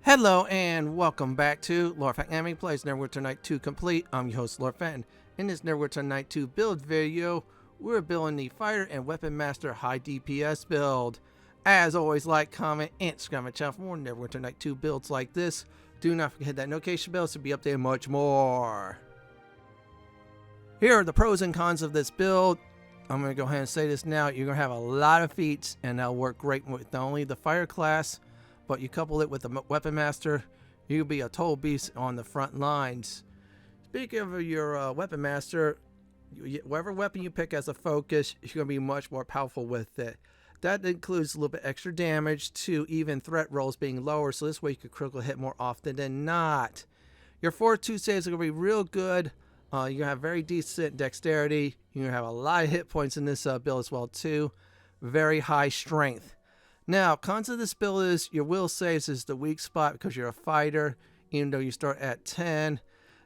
Hello and welcome back to Fenton Anime Plays Neverwinter Night 2 Complete. I'm your host Fenton. In this Neverwinter Night 2 build video, we're building the Fighter and Weapon Master High DPS build. As always, like, comment, and subscribe my channel for more Neverwinter Night 2 builds like this. Do not forget to hit that notification bell to be updated much more. Here are the pros and cons of this build. I'm going to go ahead and say this now. You're going to have a lot of feats, and that'll work great with not only the Fighter class, but you couple it with the Weapon Master, you'll be a total beast on the front lines. Speaking of your Weapon Master, whatever weapon you pick as a focus, you're going to be much more powerful with it. That includes a little bit extra damage to even threat rolls being lower, so this way you can critical hit more often than not. Your 4-2 saves are going to be real good. You're going to have very decent dexterity. You're going to have a lot of hit points in this build as well too. Very high strength. Now, cons of this build is your will saves is the weak spot because you're a fighter, even though you start at 10,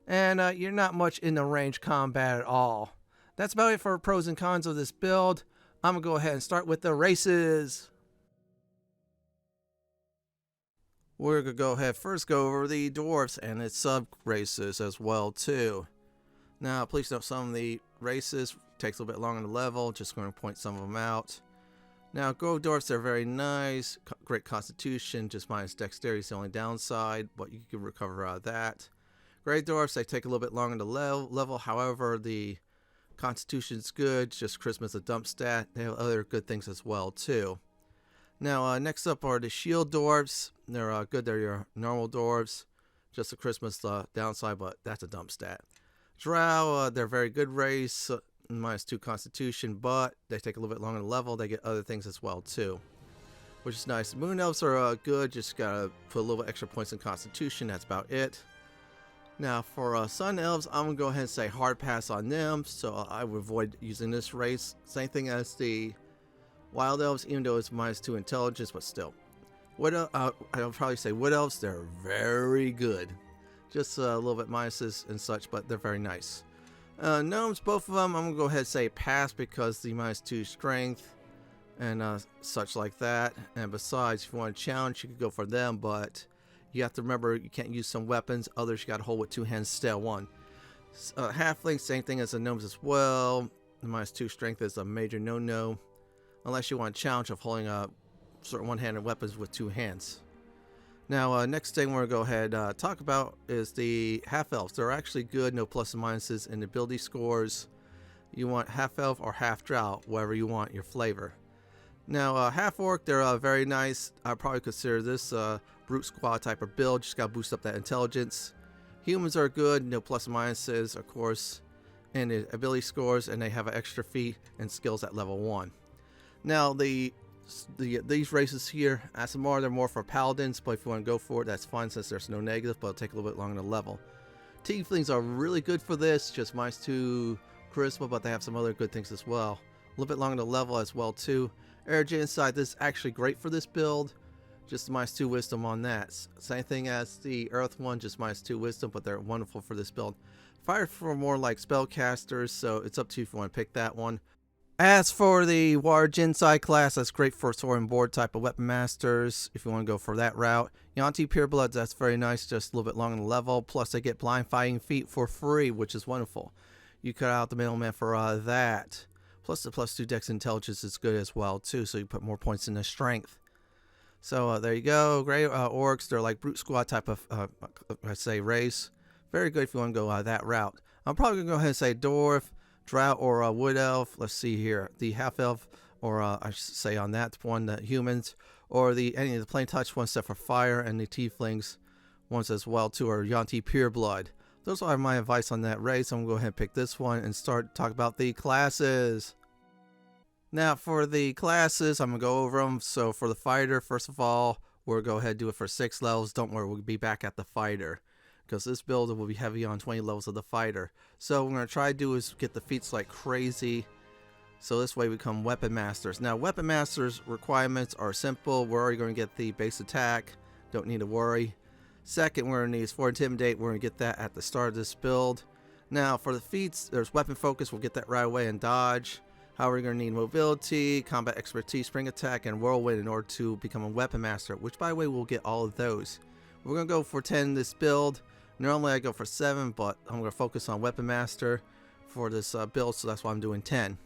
and you're not much in the range combat at all. That's about it for pros and cons of this build. I'm going to go ahead and start with the races. We're going to go ahead first go over the dwarfs and its sub races as well too. Now, please note some of the races takes a little bit longer to level, just going to point some of them out. Now, gold dwarfs, they're very nice, great constitution, just minus dexterity is the only downside, but you can recover out of that. Gray dwarfs, they take a little bit longer to level, however, the constitution's good, just Christmas a dump stat. They have other good things as well, too. Now, next up are the shield dwarfs. They're good, they're your normal dwarves, just a Christmas downside, but that's a dump stat. Drow, they're very good race. -2 constitution, but they take a little bit longer to level. They get other things as well too, which is nice. Moon elves are good, just gotta put a little extra points in constitution. That's about it. Now for sun elves, I'm gonna go ahead and say hard pass on them, so I would avoid using this race. Same thing as the wild elves, even though it's -2 intelligence, but still. I'll probably say wood elves, they're very good, just a little bit minuses and such, but they're very nice. Gnomes, both of them, I'm going to go ahead and say pass because the -2 strength and such like that. And besides, if you want to challenge, you could go for them, but you have to remember you can't use some weapons. Others you got to hold with 2 hands, still one. Halflings, same thing as the gnomes as well. The -2 strength is a major no-no, unless you want a challenge of holding certain one-handed weapons with 2 hands. Now, next thing we're going to go ahead talk about is the half-elves. They're actually good, no plus and minuses in the ability scores. You want half-elf or half-drow, whatever you want, your flavor. Now, half-orc, they're very nice. I probably consider this brute squad type of build. Just got to boost up that intelligence. Humans are good, no plus and minuses, of course, in the ability scores, and they have an extra feat and skills at level 1. Now, these races here, Asimar, they're more for paladins, but if you want to go for it, that's fine since there's no negative, but it'll take a little bit longer to level. Tieflings are really good for this, just -2 charisma, but they have some other good things as well. A little bit longer to level as well too. Air Genocide, this is actually great for this build, just -2 wisdom on that. Same thing as the Earth one, just -2 wisdom, but they're wonderful for this build. Fire for more like spellcasters, so it's up to you if you want to pick that one. As for the Water Genocide class, that's great for sword and board type of weapon masters, if you want to go for that route. Yuan-Ti Purebloods, that's very nice, just a little bit longer to level, plus they get blind fighting feat for free, which is wonderful. You cut out the middleman for that. Plus the +2 dex intelligence is good as well too, so you put more points in the strength. So there you go. Gray orcs, they're like brute squad type of, I say, race. Very good if you want to go that route. I'm probably going to go ahead and say dwarf, drow, or wood elf. Let's see here, the half elf, or I should say on that one, the humans, or any of the plain touch ones except for fire, and the tieflings ones as well too, or Yuan-Ti Pureblood. Those are my advice on that race. I'm going to go ahead and pick this one and start talk about the classes. Now for the classes, I'm going to go over them. So for the fighter, first of all, we'll go ahead and do it for 6 levels. Don't worry, we'll be back at the fighter, because this build will be heavy on 20 levels of the fighter. So what we're going to try to do is get the feats like crazy, so this way we become weapon masters. Now weapon masters requirements are simple. We're already going to get the base attack, don't need to worry. Second, we're going to need 4 intimidate. We're going to get that at the start of this build. Now for the feats, there's weapon focus, we'll get that right away, and dodge. However, you're going to need mobility, combat expertise, spring attack, and whirlwind in order to become a weapon master, which by the way we'll get all of those. We're going to go for 10 this build. Normally I go for 7, but I'm going to focus on Weapon Master for this build, so that's why I'm doing 10.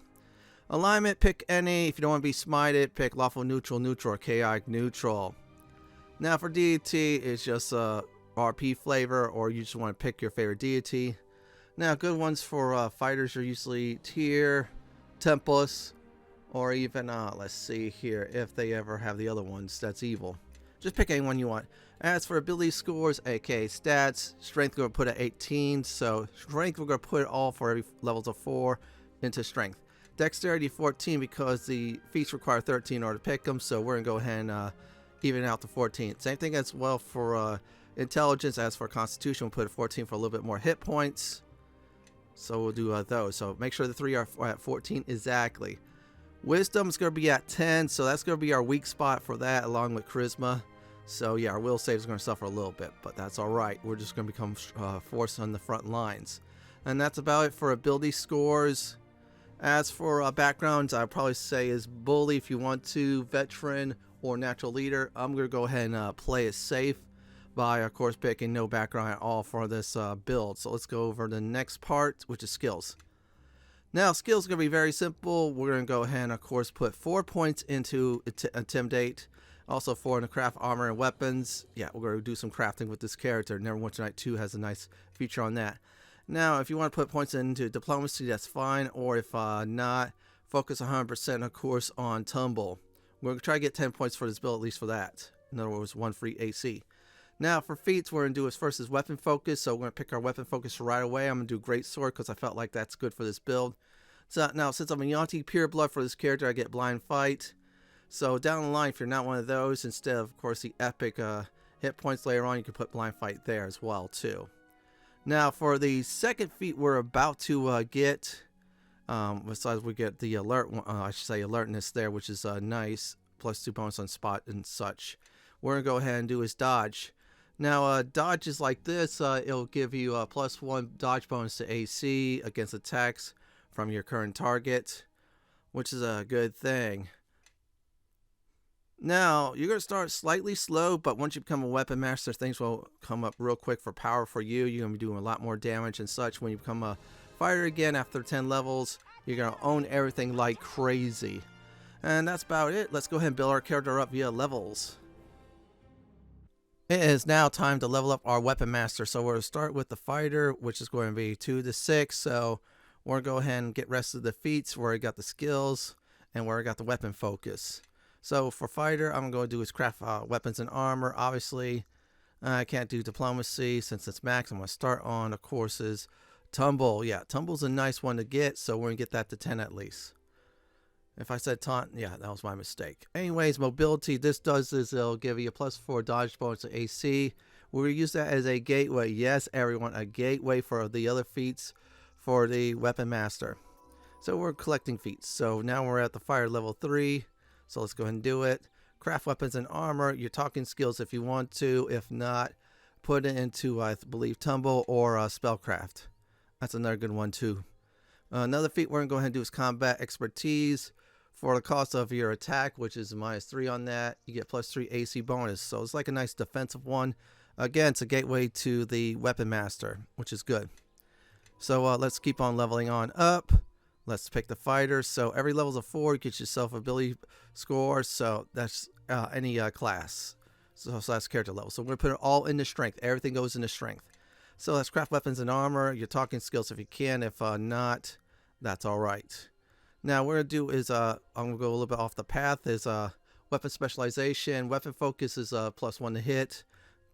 Alignment, pick any. If you don't want to be smited, pick Lawful Neutral, Neutral, or Chaotic Neutral. Now for Deity, it's just RP flavor, or you just want to pick your favorite Deity. Now good ones for fighters are usually Tyr, Tempest, or even, let's see here, if they ever have the other ones, that's evil. Just pick any one you want. As for ability scores, aka stats, strength we're going to put at 18, so strength we're going to put it all for every levels of 4 into strength. Dexterity 14 because the feats require 13 in order to pick them, so we're going to go ahead and even out to 14. Same thing as well for intelligence. As for constitution, we'll put it 14 for a little bit more hit points. So we'll do those. So make sure the 3 are at 14 exactly. Wisdom is going to be at 10, so that's going to be our weak spot for that, along with charisma. So yeah, our will save is going to suffer a little bit, but that's all right. We're just going to become force on the front lines. And that's about it for ability scores. As for backgrounds, I'd probably say is bully if you want to, veteran, or natural leader. I'm going to go ahead and play it safe by, of course, picking no background at all for this build. So let's go over the next part, which is skills. Now, skills are going to be very simple. We're going to go ahead and, of course, put 4 points into Intimidate. Also 4 in the craft armor and weapons. Yeah, we're going to do some crafting with this character. Neverwinter Night 2 has a nice feature on that. Now, if you want to put points into diplomacy, that's fine. Or if not, focus 100%, of course, on tumble. We're going to try to get 10 points for this build, at least for that. In other words, 1 free AC. Now, for feats, we're going to do is first is weapon focus. So we're going to pick our weapon focus right away. I'm going to do great sword because I felt like that's good for this build. So now, since I'm a Yanti pure blood for this character, I get blind fight. So down the line, if you're not one of those, instead of course, the epic hit points later on, you can put blind fight there as well, too. Now, for the second feat we're about to get, besides we get the alert, I should say alertness there, which is nice, +2 bonus on spot and such. We're going to go ahead and do is dodge. Now, dodge is like this. It'll give you a +1 dodge bonus to AC against attacks from your current target, which is a good thing. Now, you're going to start slightly slow, but once you become a weapon master, things will come up real quick for power for you. You're going to be doing a lot more damage and such. When you become a fighter again after 10 levels, you're going to own everything like crazy. And that's about it. Let's go ahead and build our character up via levels. It is now time to level up our weapon master. So we're going to start with the fighter, which is going to be 2 to 6. So we're going to go ahead and get rest of the feats where I got the skills and where I got the weapon focus. So for fighter, I'm going to do is craft weapons and armor. Obviously, I can't do diplomacy since it's max. I'm going to start on, of course, is tumble. Yeah, tumble's a nice one to get, so we're going to get that to 10 at least. If I said taunt, yeah, that was my mistake. Anyways, mobility, this does is it'll give you a +4 dodge bonus to AC. We're going to use that as a gateway. Yes, everyone, a gateway for the other feats for the weapon master. So we're collecting feats. So now we're at the fire level 3. So let's go ahead and do it. Craft weapons and armor. You're talking skills if you want to. If not, put it into, I believe, tumble or spellcraft. That's another good one too. Another feat we're going to go ahead and do is combat expertise. For the cost of your attack, which is -3 on that, you get +3 AC bonus. So it's like a nice defensive one. Again, it's a gateway to the weapon master, which is good. So let's keep on leveling on up. Let's pick the fighter. So every level's a 4, you get yourself ability score. So that's any class. So that's character level. So we're going to put it all into strength. Everything goes into strength. So let's craft weapons and armor. You're talking skills if you can. If not, that's all right. Now what we're going to do is, I'm going to go a little bit off the path, is weapon specialization. Weapon focus is +1 to hit.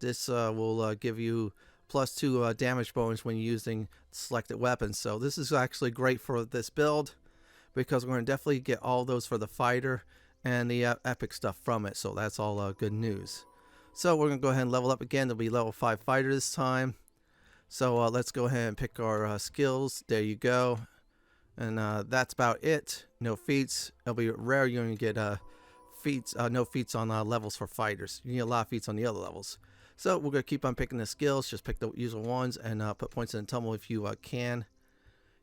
This will give you +2 damage bonus when using selected weapons. So this is actually great for this build because we're going to definitely get all those for the fighter and the epic stuff from it. So that's all good news. So we're going to go ahead and level up again. There'll be level 5 fighter this time. So let's go ahead and pick our skills. There you go. And that's about it. No feats. It'll be rare you're going to get feats, no feats on levels for fighters. You need a lot of feats on the other levels. So we're going to keep on picking the skills. Just pick the usual ones and put points in the tumble if you can.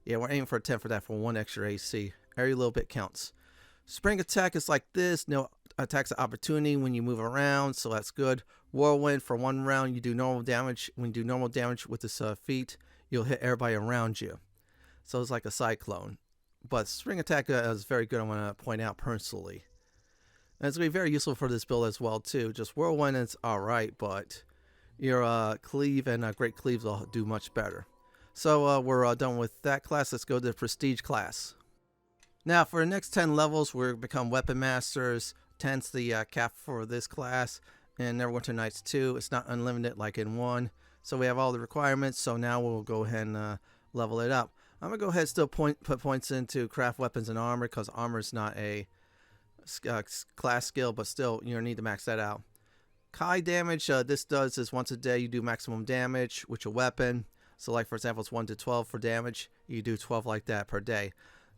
Yeah, we're aiming for a 10 for that for 1 extra AC. Every little bit counts. Spring attack is like this. No attacks of opportunity when you move around, so that's good. Whirlwind for 1 round, you do normal damage. When you do normal damage with this feat, you'll hit everybody around you. So it's like a cyclone. But spring attack is very good, I want to point out personally. And it's going to be very useful for this build as well too. Just Whirlwind is alright, but your Cleave and Great Cleaves will do much better. So we're done with that class. Let's go to the Prestige class. Now for the next 10 levels, we're going to become Weapon Masters. 10's the cap for this class. And Neverwinter Nights 2. It's not unlimited like in 1. So we have all the requirements. So now we'll go ahead and level it up. I'm going to go ahead and still put points into craft weapons and armor, because armor is not a class skill, but still you need to max that out. Kai damage, this does is once a day you do maximum damage with your weapon. So like for example, it's 1 to 12 for damage. You do 12 like that per day.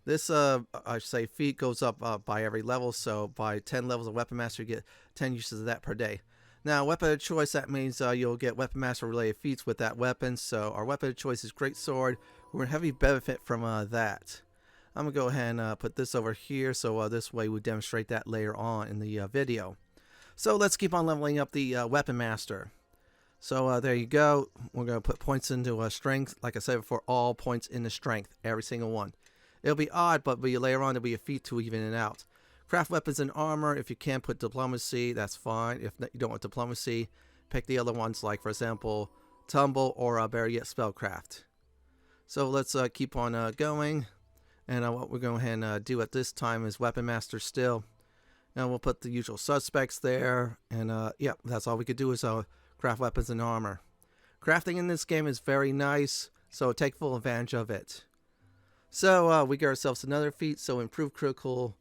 This I should say feat goes up by every level. So by 10 levels of Weapon Master, you get 10 uses of that per day. Now, weapon of choice, that means you'll get Weapon Master related feats with that weapon. So our weapon of choice is Great Sword. We're going to heavy benefit from that. I'm going to go ahead and put this over here, so this way we demonstrate that later on in the video. So let's keep on leveling up the Weapon Master. So there you go. We're going to put points into strength. Like I said before, all points into strength, every single one. It'll be odd, but later on there'll be a feat to even it out. Craft weapons and armor. If you can put diplomacy, that's fine. If you don't want diplomacy, pick the other ones, like for example, tumble or better yet, spellcraft. So let's keep on going. And what we're going to go ahead and do at this time is Weapon Master still. And we'll put the usual suspects there. And yeah, that's all we could do is craft weapons and armor. Crafting in this game is very nice, so take full advantage of it. So we get ourselves another feat. So improved critical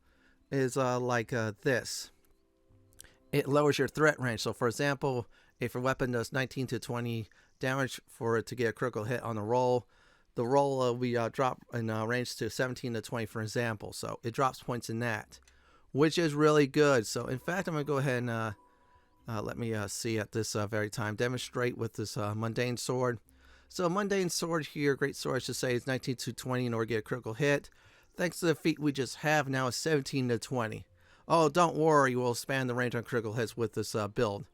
is like this. It lowers your threat range. So for example, if your weapon does 19 to 20 damage for it to get a critical hit on the roll, the roll we drop in range to 17 to 20 for example. So it drops points in that, which is really good. So in fact, I'm going to go ahead and let me see at this very time demonstrate with this mundane sword. So mundane sword here, great sword I should say, is 19 to 20 in order to get a critical hit. Thanks to the feat we just have now is 17 to 20. Oh, don't worry, we'll expand the range on critical hits with this build.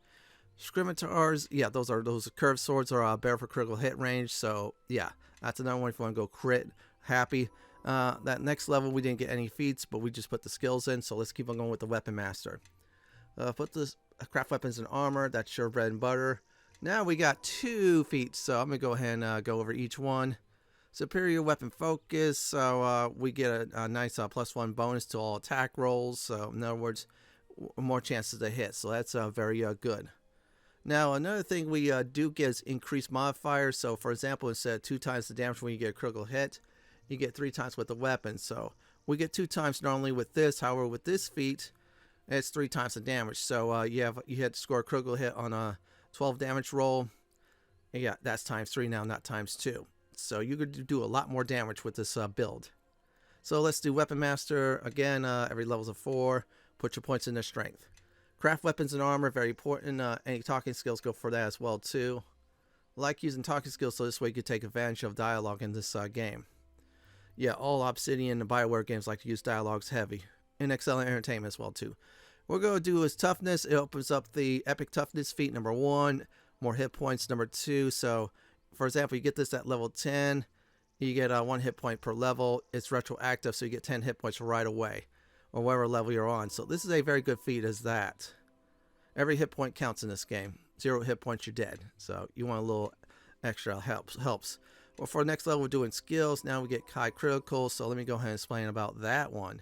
Scimitars, yeah, those curved swords are better for critical hit range. So yeah, that's another one if you want to go crit. Happy. That next level we didn't get any feats, but we just put the skills in. So let's keep on going with the Weapon Master. Put this craft weapons and armor. That's your bread and butter. Now we got 2 feats, so I'm gonna go ahead and go over each one. Superior weapon focus, so we get a nice +1 bonus to all attack rolls. So in other words, more chances to hit. So that's very good. Now another thing we do get is increased modifiers. So for example, instead of 2 times the damage when you get a critical hit, you get 3 times with the weapon. So we get 2 times normally with this. However, with this feat, it's 3 times the damage. So you had to score a critical hit on a 12 damage roll. Yeah, that's ×3 now, not ×2. So you could do a lot more damage with this build. So let's do Weapon Master again. Every level's a 4. Put your points in their strength. Craft weapons and armor, very important. Any talking skills go for that as well too. Like using talking skills, so this way you can take advantage of dialogue in this game. Yeah, all Obsidian and Bioware games like to use dialogues heavy. And excellent entertainment as well too. What we're going to do is toughness. It opens up the epic toughness feat number 1. More hit points number 2. So for example, you get this at level 10. You get 1 hit point per level. It's retroactive, so you get 10 hit points right away, or whatever level you're on. So this is a very good feat as that. Every hit point counts in this game. 0 hit points, you're dead. So you want a little extra helps. Well, for the next level, we're doing skills. Now we get Kai Critical. So let me go ahead and explain about that one.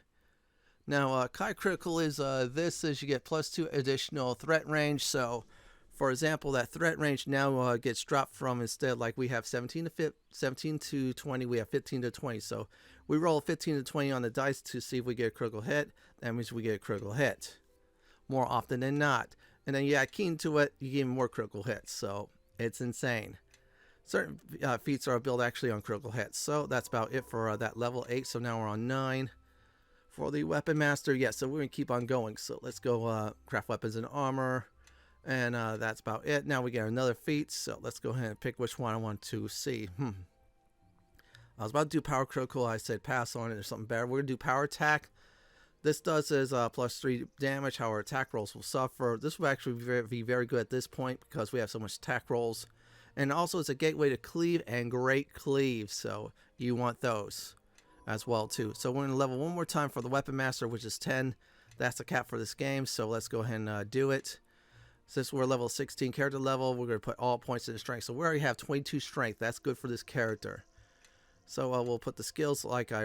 Now, Kai Critical is this is you get +2 additional threat range. So for example, that threat range now gets dropped from, instead like we have 17 to 20, we have 15 to 20. So we roll 15 to 20 on the dice to see if we get a critical hit. That means we get a critical hit more often than not. And then you add keen to it, you get even more critical hits. So it's insane. Certain feats are built actually on critical hits. So that's about it for that level 8. So now we're on 9. For the Weapon Master, yes, so we're going to keep on going. So let's go craft weapons and armor. And that's about it. Now we get another feat. So let's go ahead and pick which one I want to see. I was about to do power critical. I said pass on it. There's something better. We're going to do power attack. This does is +3 damage, however attack rolls will suffer. This will actually be very good at this point because we have so much attack rolls. And also it's a gateway to cleave and great cleave, so you want those as well too. So we're going to level one more time for the Weapon Master, which is 10. That's the cap for this game, so let's go ahead and do it. Since we're level 16 character level, we're going to put all points in strength. So we already have 22 strength. That's good for this character. So we'll put the skills like I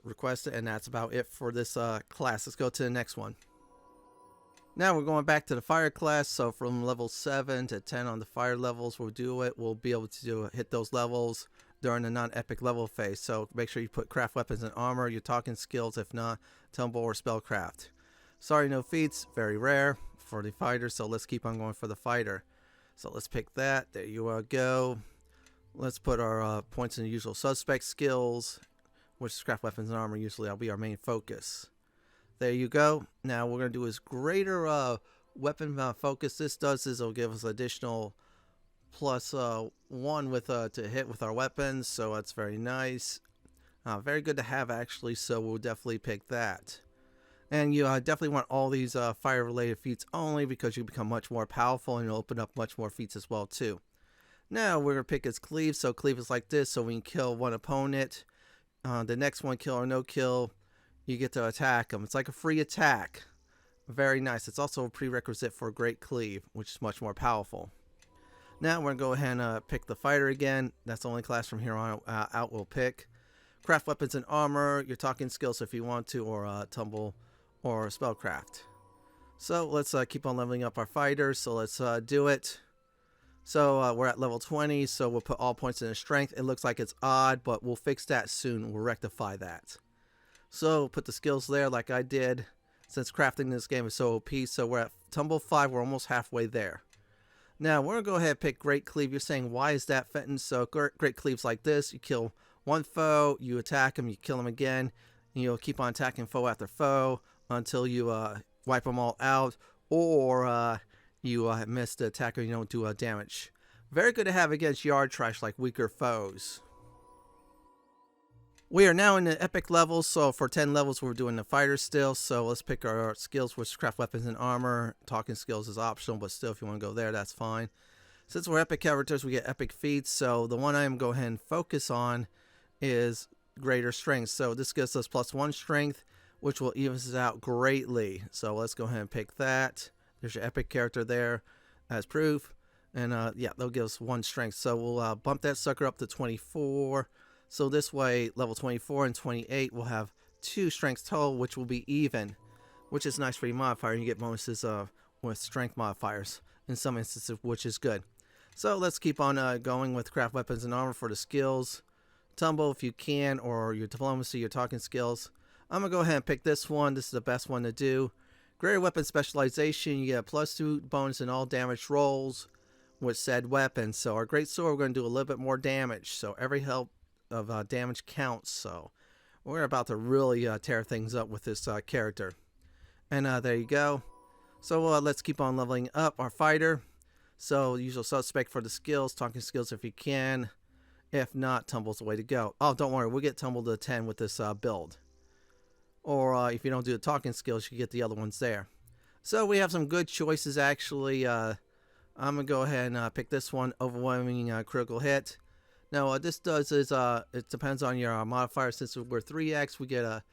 requested, and that's about it for this class. Let's go to the next one. Now we're going back to the fire class. So from level 7 to 10 on the fire levels, we'll do it. We'll be able to hit those levels during the non-epic level phase. So make sure you put craft weapons and armor, your talking skills, if not, tumble or spellcraft. Sorry, no feats, very rare for the fighter, so let's keep on going for the fighter. So let's pick that. There you go. Let's put our points in the usual suspect skills, which is craft weapons and armor. Usually that'll be our main focus. There you go. Now we're going to do is greater weapon focus. This does is it'll give us additional +1 with to hit with our weapons, so that's very nice. Very good to have actually, so we'll definitely pick that. And you definitely want all these fire related feats only because you become much more powerful and you'll open up much more feats as well too. Now we're going to pick his cleave. So cleave is like this, so we can kill one opponent. The next one, kill or no kill, you get to attack them. It's like a free attack. Very nice. It's also a prerequisite for great cleave, which is much more powerful. Now we're going to go ahead and pick the fighter again. That's the only class from here on out we'll pick. Craft weapons and armor, your talking skills if you want to, or tumble or spellcraft. So let's keep on leveling up our fighters. So let's do it. So we're at level 20, so we'll put all points in the strength. It looks like it's odd, but we'll fix that soon. We'll rectify that. So put the skills there like I did, since crafting this game is so OP. So we're at tumble 5, we're almost halfway there. Now we're going to go ahead and pick great cleave. You're saying, why is that, Fenton? So great cleave's like this. You kill one foe, you attack him, you kill him again, and you'll keep on attacking foe after foe until you wipe them all out, or you miss the attack or you don't do damage. Very good to have against yard trash like weaker foes. We are now in the epic levels, so for 10 levels we're doing the fighter still. So let's pick our skills, which is craft weapons and armor. Talking skills is optional, but still if you want to go there, that's fine. Since we're epic characters, we get epic feats. So the one I'm going ahead and focus on is greater strength. So this gives us +1 strength, which will even us out greatly. So let's go ahead and pick that. There's your epic character there as proof. And yeah, they'll give us 1 strength. So we'll bump that sucker up to 24. So this way, level 24 and 28 will have 2 strengths total, which will be even, which is nice for your modifier. You get bonuses with strength modifiers in some instances, which is good. So let's keep on going with craft weapons and armor for the skills. Tumble if you can, or your diplomacy, your talking skills. I'm going to go ahead and pick this one. This is the best one to do. Greater weapon specialization. You get a +2 bonus in all damage rolls with said weapon. So our great sword, we're going to do a little bit more damage. So every help of damage counts. So we're about to really tear things up with this character. And there you go. So let's keep on leveling up our fighter. So usual suspect for the skills. Talking skills if you can. If not, tumble's the way to go. Oh, don't worry. We'll get tumble to 10 with this build. Or if you don't do the talking skills, you get the other ones there. So we have some good choices, actually. I'm going to go ahead and pick this one. Overwhelming critical hit. Now, what this does is it depends on your modifier. Since we're 3x, we get a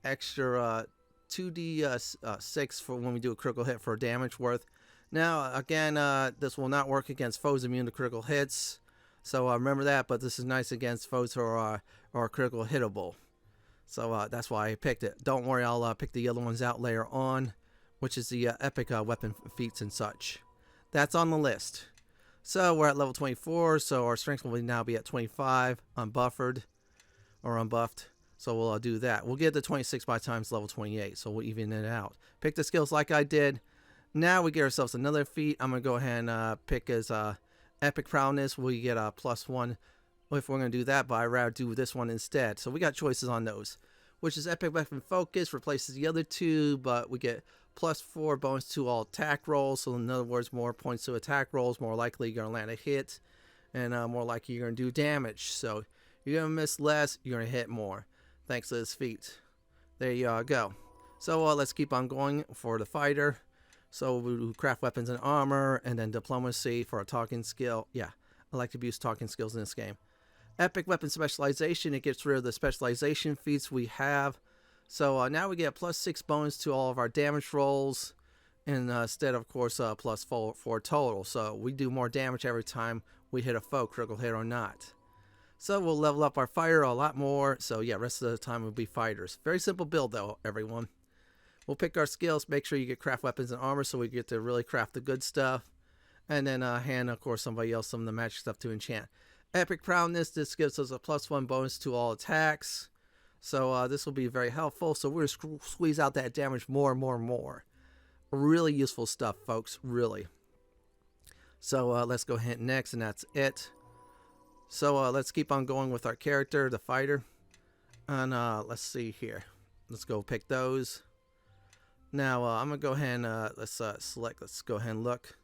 extra 2d6 for when we do a critical hit for damage worth. Now, again, this will not work against foes immune to critical hits. So remember that, but this is nice against foes who are critical hittable. So that's why I picked it. Don't worry, I'll pick the other ones out later on, which is the epic weapon feats and such. That's on the list. So we're at level 24, so our strength will now be at 25, unbuffered, or unbuffed. So we'll do that. We'll get to 26 by times level 28, so we'll even it out. Pick the skills like I did. Now we get ourselves another feat. I'm going to go ahead and pick as epic prowess. We get a +1 if we're going to do that, but I'd rather do this one instead. So we got choices on those, which is epic weapon focus, replaces the other 2, but we get +4 bonus to all attack rolls. So in other words, more points to attack rolls, more likely you're going to land a hit, and more likely you're going to do damage. So you're going to miss less, you're going to hit more, thanks to this feat. There you go. So let's keep on going for the fighter. So we do craft weapons and armor, and then diplomacy for a talking skill. Yeah, I like to use talking skills in this game. Epic weapon specialization, it gets rid of the specialization feats we have. So now we get a +6 bonus to all of our damage rolls, and instead of course +4 for total. So we do more damage every time we hit a foe, critical hit or not. So we'll level up our fighter a lot more. So yeah, rest of the time we'll be fighters. Very simple build though, everyone. We'll pick our skills, make sure you get craft weapons and armor so we get to really craft the good stuff. And then hand, of course, somebody else some of the magic stuff to enchant. Epic prowess, this gives us a +1 bonus to all attacks. So this will be very helpful. So we're going to squeeze out that damage more and more and more. Really useful stuff, folks, really. So let's go ahead next, and that's it. So let's keep on going with our character, the fighter. And let's see here. Let's go pick those. Now, I'm going to go ahead and let's select, let's go ahead and look.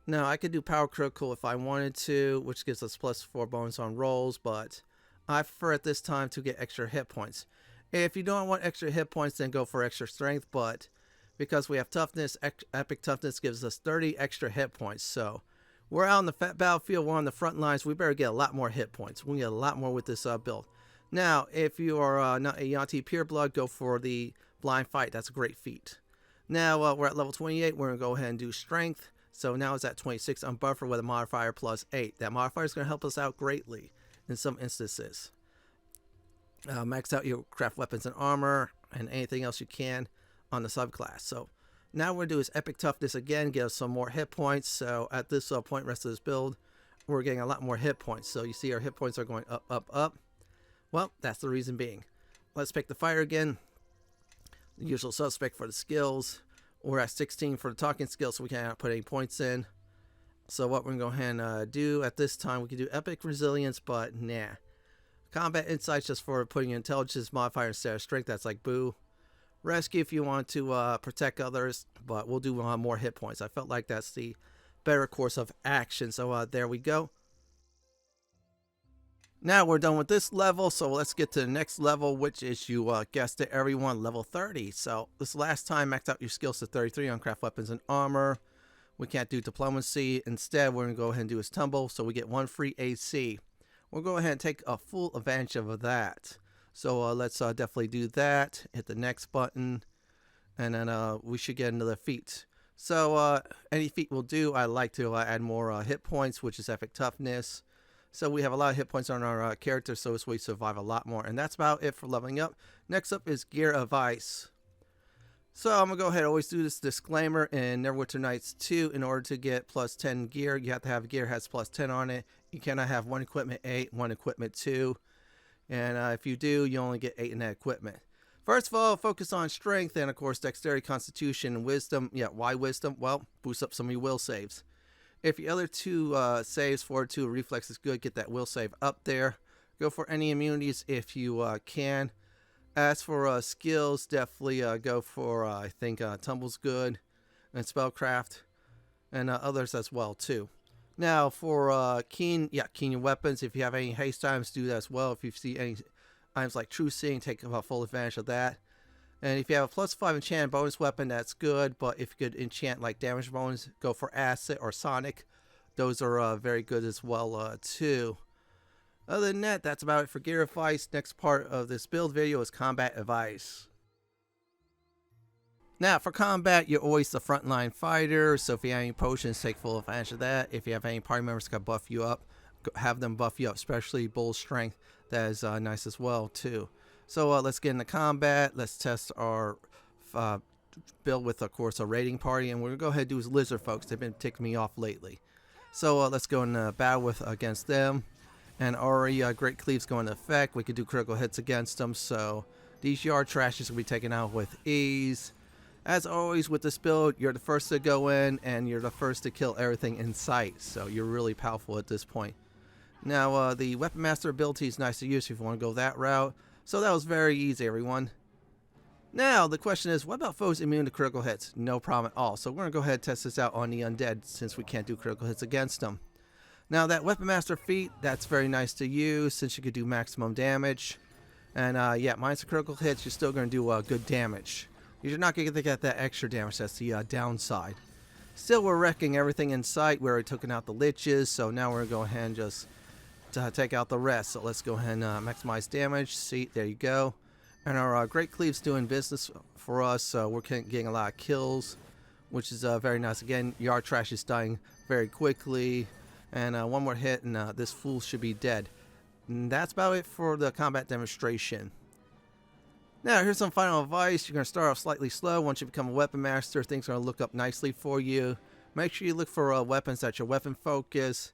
Now, I could do power critical if I wanted to, which gives us +4 bonus on rolls, but I prefer at this time to get extra hit points. If you don't want extra hit points, then go for extra strength, but because we have toughness, epic toughness gives us 30 extra hit points. So, we're out on the battlefield, we're on the front lines, we better get a lot more hit points. We can get a lot more with this build. Now, if you are not a Yuan-Ti Pureblood, go for the blind fight. That's a great feat. Now we're at level 28. We're going to go ahead and do strength. So now it's at 26 on buffer with a modifier +8. That modifier is going to help us out greatly in some instances. Max out your craft weapons and armor and anything else you can on the subclass. So now what we're going to do is epic toughness again, get us some more hit points. So at this point, rest of this build, we're getting a lot more hit points. So you see our hit points are going up, up, up. Well, that's the reason being. Let's pick the fighter again. The usual suspect for the skills. We're at 16 for the talking skills, so we can't put any points in. So what we're going to go ahead and do at this time, we can do epic resilience, but nah. Combat insights just for putting intelligence modifier instead of strength. That's like boo. Rescue if you want to protect others, but we'll do more hit points. I felt like that's the better course of action. So there we go. Now we're done with this level, so let's get to the next level, which is, you guessed it, everyone, level 30. So this last time, maxed out your skills to 33 on craft weapons and armor. We can't do diplomacy. Instead, we're going to go ahead and do his tumble, so we get 1 free AC. We'll go ahead and take a full advantage of that. So let's definitely do that. Hit the next button, and then we should get another feat. So any feat will do. I like to add more hit points, which is epic toughness. So we have a lot of hit points on our character, so we survive a lot more. And that's about it for leveling up. Next up is gear advice. So I'm going to go ahead and always do this disclaimer in Neverwinter Nights 2. In order to get +10 gear, you have to have gear has +10 on it. You cannot have one equipment 8, one equipment 2. And if you do, you only get 8 in that equipment. First of all, focus on strength and, of course, dexterity, constitution, and wisdom. Yeah, why wisdom? Well, boost up some of your will saves. If your other two saves, fortitude, reflex is good, get that will save up there. Go for any immunities if you can. As for skills, definitely go for, I think, Tumble's good, and Spellcraft, and others as well, too. Now, for keen your weapons. If you have any haste items, do that as well. If you see any items like True Seeing, take full advantage of that. And if you have a +5 enchant bonus weapon, that's good. But if you could enchant like damage bonus, go for Acid or Sonic. Those are very good as well, too. Other than that, that's about it for gear advice. Next part of this build video is combat advice. Now, for combat, you're always the frontline fighter. So if you have any potions, take full advantage of that. If you have any party members that can buff you up, have them buff you up, especially Bull Strength. That is nice as well, too. So let's get into combat. Let's test our build with, of course, a raiding party. And we're going to go ahead and do is lizard folks. They've been ticking me off lately. So let's go in battle against them. And already Great Cleave's going to effect. We could do critical hits against them. So these yard trashes will be taken out with ease. As always with this build, you're the first to go in. And you're the first to kill everything in sight. So you're really powerful at this point. Now the Weapon Master ability is nice to use if you want to go that route. So that was very easy, everyone. Now, the question is, what about foes immune to critical hits? No problem at all. So we're going to go ahead and test this out on the undead since we can't do critical hits against them. Now, that Weapon Master feat, that's very nice to use since you could do maximum damage. And yeah, minus the critical hits, you're still going to do good damage. You're not going to get that extra damage. That's the downside. Still, we're wrecking everything in sight. We already taken out the liches, so now we're going to go ahead and just take out the rest. So let's go ahead and maximize damage. See, there you go. And our Great Cleave's doing business for us, so we're getting a lot of kills, which is very nice. Again, Yard Trash is dying very quickly, and one more hit, and this fool should be dead. And that's about it for the combat demonstration. Now, here's some final advice. You're going to start off slightly slow. Once you become a weapon master, things are going to look up nicely for you. Make sure you look for weapons that your weapon focus.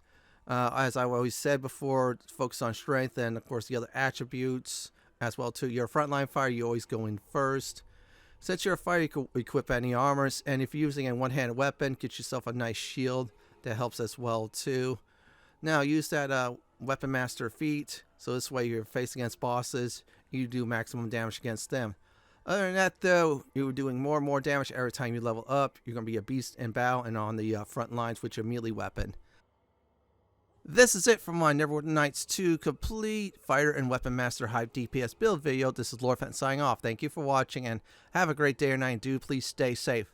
As I always said before, focus on strength and, of course, the other attributes as well too. Your frontline fire, you always go in first. Since you're a fighter, you can equip any armors, and if you're using a one-handed weapon, get yourself a nice shield. That helps as well too. Now, use that weapon master feat, so this way you're facing against bosses, you do maximum damage against them. Other than that though, you're doing more and more damage every time you level up. You're going to be a beast in battle and on the front lines with your melee weapon. This is it for my Neverwinter Nights 2 complete Fighter and Weapon Master Hype DPS build video. This is Lord Fenton signing off. Thank you for watching and have a great day or night. And do please stay safe.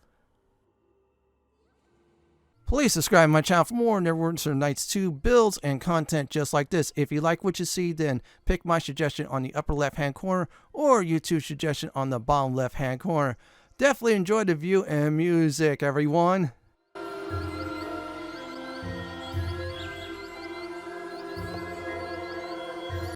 Please subscribe to my channel for more Neverwinter Nights 2 builds and content just like this. If you like what you see, then pick my suggestion on the upper left hand corner or YouTube suggestion on the bottom left hand corner. Definitely enjoy the view and music, everyone.